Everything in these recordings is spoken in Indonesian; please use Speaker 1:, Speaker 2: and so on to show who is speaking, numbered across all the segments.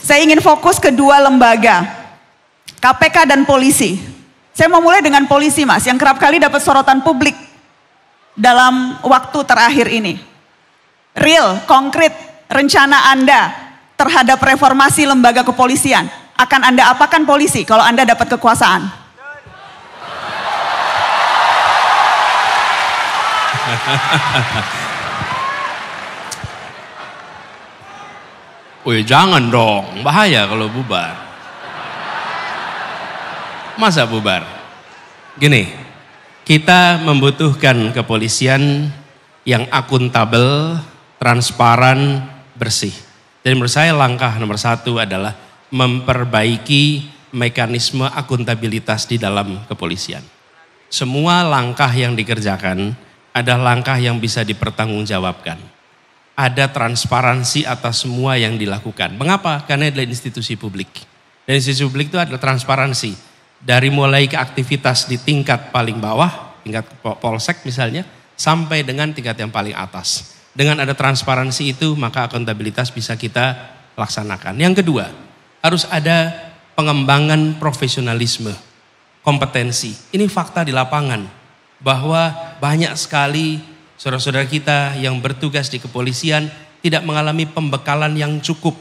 Speaker 1: Saya ingin fokus ke dua lembaga, KPK dan polisi. Saya mau mulai dengan polisi, Mas, yang kerap kali dapat sorotan publik dalam waktu terakhir ini. Real, konkret, rencana Anda terhadap reformasi lembaga kepolisian. Akan Anda apakan polisi kalau Anda dapat kekuasaan?
Speaker 2: Wih, jangan dong, bahaya kalau bubar. Masa bubar? Gini, kita membutuhkan kepolisian yang akuntabel, transparan, bersih. Jadi menurut saya langkah nomor satu adalah memperbaiki mekanisme akuntabilitas di dalam kepolisian. Semua langkah yang dikerjakan adalah langkah yang bisa dipertanggungjawabkan. Ada transparansi atas semua yang dilakukan. Mengapa? Karena adalah institusi publik. Dan institusi publik itu adalah transparansi. Dari mulai ke aktivitas di tingkat paling bawah, tingkat polsek misalnya, sampai dengan tingkat yang paling atas. Dengan ada transparansi itu, maka akuntabilitas bisa kita laksanakan. Yang kedua, harus ada pengembangan profesionalisme, kompetensi. Ini fakta di lapangan, bahwa banyak sekali saudara-saudara kita yang bertugas di kepolisian tidak mengalami pembekalan yang cukup.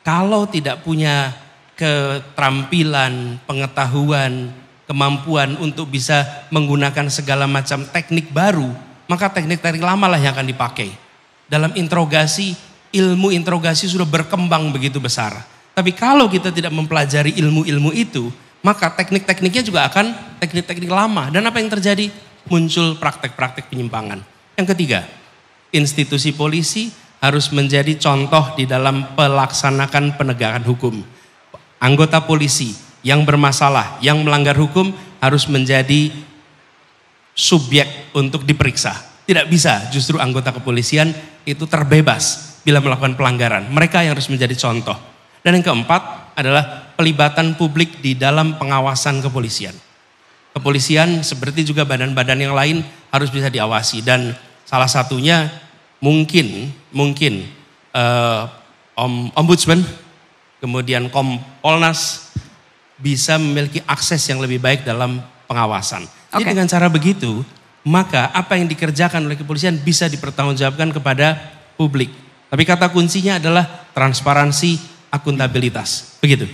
Speaker 2: Kalau tidak punya keterampilan, pengetahuan, kemampuan untuk bisa menggunakan segala macam teknik baru, maka teknik-teknik lama lah yang akan dipakai. Dalam interogasi, ilmu interogasi sudah berkembang begitu besar. Tapi kalau kita tidak mempelajari ilmu-ilmu itu, maka teknik-tekniknya juga akan teknik-teknik lama. Dan apa yang terjadi? Muncul praktek-praktek penyimpangan. Yang ketiga, institusi polisi harus menjadi contoh di dalam pelaksanakan penegakan hukum. Anggota polisi yang bermasalah, yang melanggar hukum harus menjadi subjek untuk diperiksa. Tidak bisa justru anggota kepolisian itu terbebas bila melakukan pelanggaran. Mereka yang harus menjadi contoh. Dan yang keempat adalah pelibatan publik di dalam pengawasan kepolisian. Kepolisian seperti juga badan-badan yang lain harus bisa diawasi, dan salah satunya mungkin ombudsman, kemudian Kompolnas bisa memiliki akses yang lebih baik dalam pengawasan. Jadi dengan cara begitu, maka apa yang dikerjakan oleh kepolisian bisa dipertanggungjawabkan kepada publik. Tapi kata kuncinya adalah transparansi, akuntabilitas. Begitu.